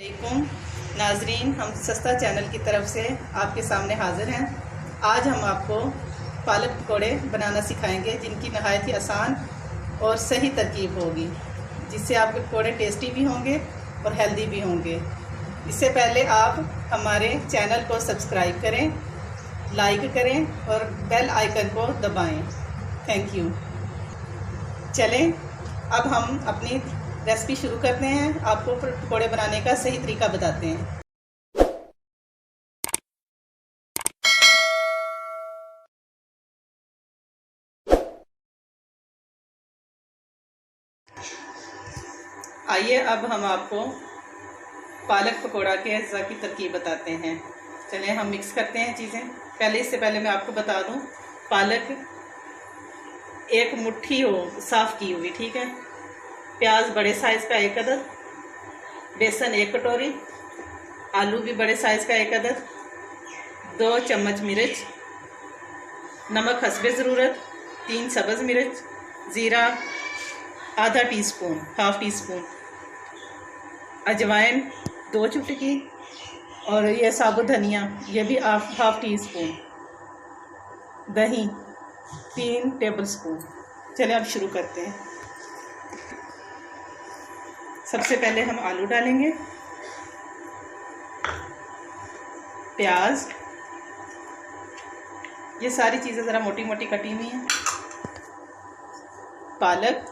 वालेकुम नाजरीन, हम सस्ता चैनल की तरफ से आपके सामने हाजिर हैं। आज हम आपको पालक पकौड़े बनाना सिखाएंगे, जिनकी नहायत ही आसान और सही तरकीब होगी, जिससे आपके पकौड़े टेस्टी भी होंगे और हेल्दी भी होंगे। इससे पहले आप हमारे चैनल को सब्सक्राइब करें, लाइक करें और बेल आइकन को दबाएं। Thank you. चलें अब हम अपनी रेसिपी शुरू करते हैं। आपको पकौड़े बनाने का सही तरीका बताते हैं। आइए अब हम आपको पालक पकौड़ा के अज्जा की तरकीब बताते हैं। चलिए हम मिक्स करते हैं चीज़ें। इससे पहले मैं आपको बता दूं, पालक एक मुट्ठी हो साफ़ की हुई, ठीक है। प्याज बड़े साइज़ का 1 अदद, बेसन 1 कटोरी, आलू भी बड़े साइज़ का 1 अदद, 2 चम्मच मिर्च, नमक हस्बे ज़रूरत, 3 सब्ज़ मिर्च, ज़ीरा ½ टीस्पून, ½ टीस्पून, अजवाइन 2 चुटकी और ये साबुत धनिया ये भी ½ टीस्पून, दही 3 टेबलस्पून। चलिए अब शुरू करते हैं। सबसे पहले हम आलू डालेंगे, प्याज, ये सारी चीज़ें ज़रा मोटी मोटी कटी हुई हैं, पालक,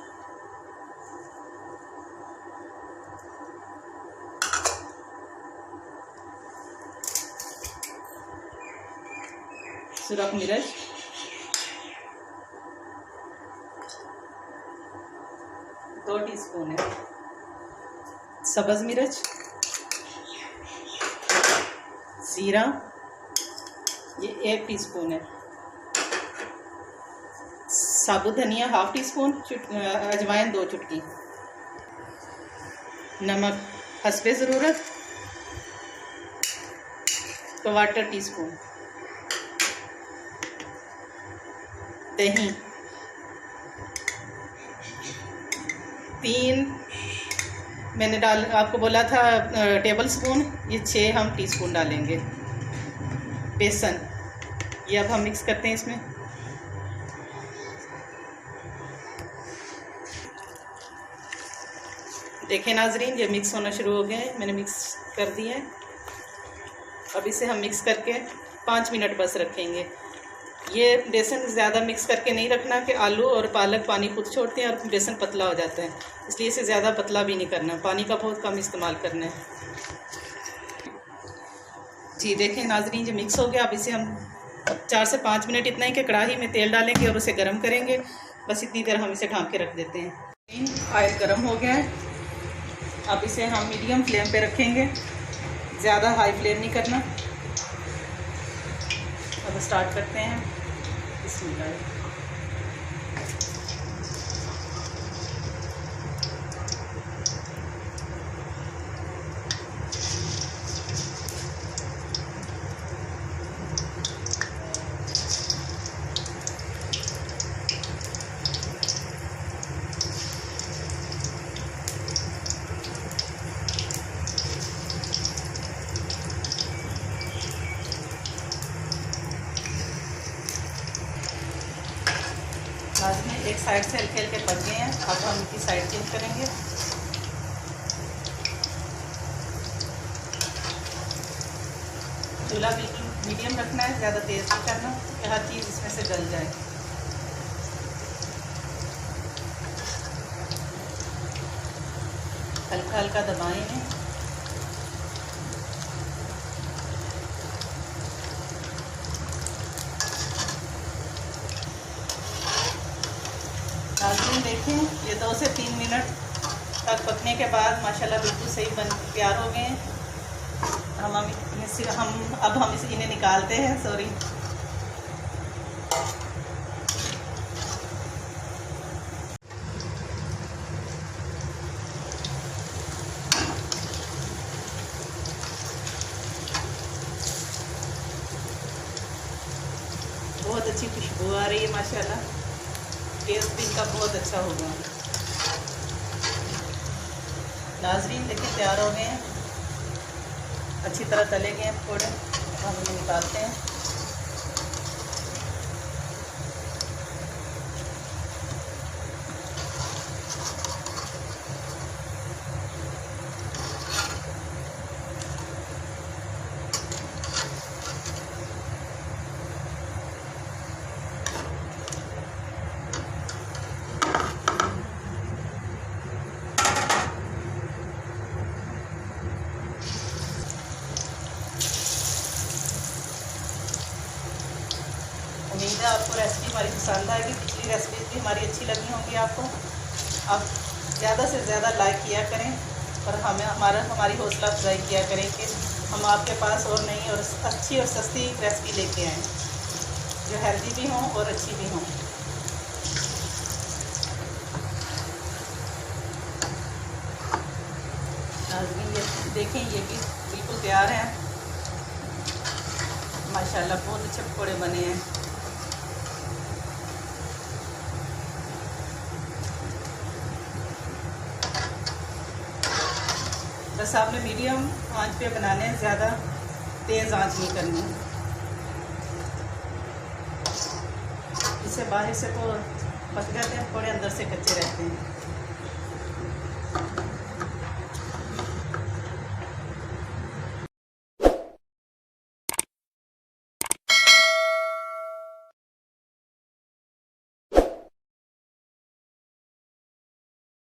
सुरख मिर्च, दो टीस्पून है, सब्ज़ मिर्च, ज़ीरा ये 1 टीस्पून है, साबुत धनिया ½ टीस्पून, अजवाइन 2 चुटकी, नमक हस्बे ज़रूरत 1/4 टीस्पून, दही 3 मैंने आपको बोला था टेबल स्पून, ये 6 हम टीस्पून डालेंगे। बेसन ये अब हम मिक्स करते हैं इसमें। देखें नाजरीन, ये मिक्स होना शुरू हो गए हैं, मैंने मिक्स कर दिया है। अब इसे हम मिक्स करके 5 मिनट बस रखेंगे। ये बेसन ज़्यादा मिक्स करके नहीं रखना कि आलू और पालक पानी खुद छोड़ते हैं और बेसन पतला हो जाता है, इसलिए इसे ज़्यादा पतला भी नहीं करना, पानी का बहुत कम इस्तेमाल करना है। जी देखें नाजरीन, ये मिक्स हो गया। अब इसे हम 4 से 5 मिनट इतना ही कि कढ़ाई में तेल डालेंगे और उसे गर्म करेंगे, बस इतनी देर हम इसे ढाँक के रख देते हैं। ऑयल गर्म हो गया है, अब इसे हम मीडियम फ्लेम पे रखेंगे, ज़्यादा हाई फ्लेम नहीं करना। अब स्टार्ट करते हैं। बिस्मिल्लाह। आज में एक साइड से हल्के हल्के पक गए हैं, अब हम इनकी साइड चेंज करेंगे। चूल्हा बिल्कुल मीडियम रखना है, ज़्यादा तेज़ नहीं करना कि हर चीज़ इसमें से गल जाए। हल्का हल्का दबाएं इन्हें। नाज़रीन देखें, ये 2 से 3 मिनट तक पकने के बाद माशाल्लाह बिल्कुल सही तैयार हो गए हैं। हम इन्हें निकालते हैं। सॉरी, बहुत अच्छी खुशबू आ रही है माशाल्लाह, टेस्ट भी इनका बहुत अच्छा होगा। नाजरीन देखिए तैयार हो गए हैं। अच्छी तरह तले गए हैं पकौड़े, हम इन्हें निकालते हैं। उम्मीद है आपको रेसिपी हमारी पसंद आएगी। पिछली रेसिपी भी हमारी अच्छी लगी होंगी आपको। आप ज़्यादा से ज़्यादा लाइक किया करें और हमारी हौसला अफजाई किया करें कि हम आपके पास और नई और अच्छी और सस्ती रेसिपी लेके आएँ जो हेल्दी भी हों और अच्छी भी हों। ये देखें, ये भी बिल्कुल तैयार हैं माशाल्लाह। बहुत अच्छे पकौड़े बने हैं। बस आपने मीडियम आंच पे बनाने हैं, ज़्यादा तेज़ आंच नहीं करनी। इससे बाहर से तो पक जाते हैं पकौड़े, अंदर से कच्चे रहते हैं।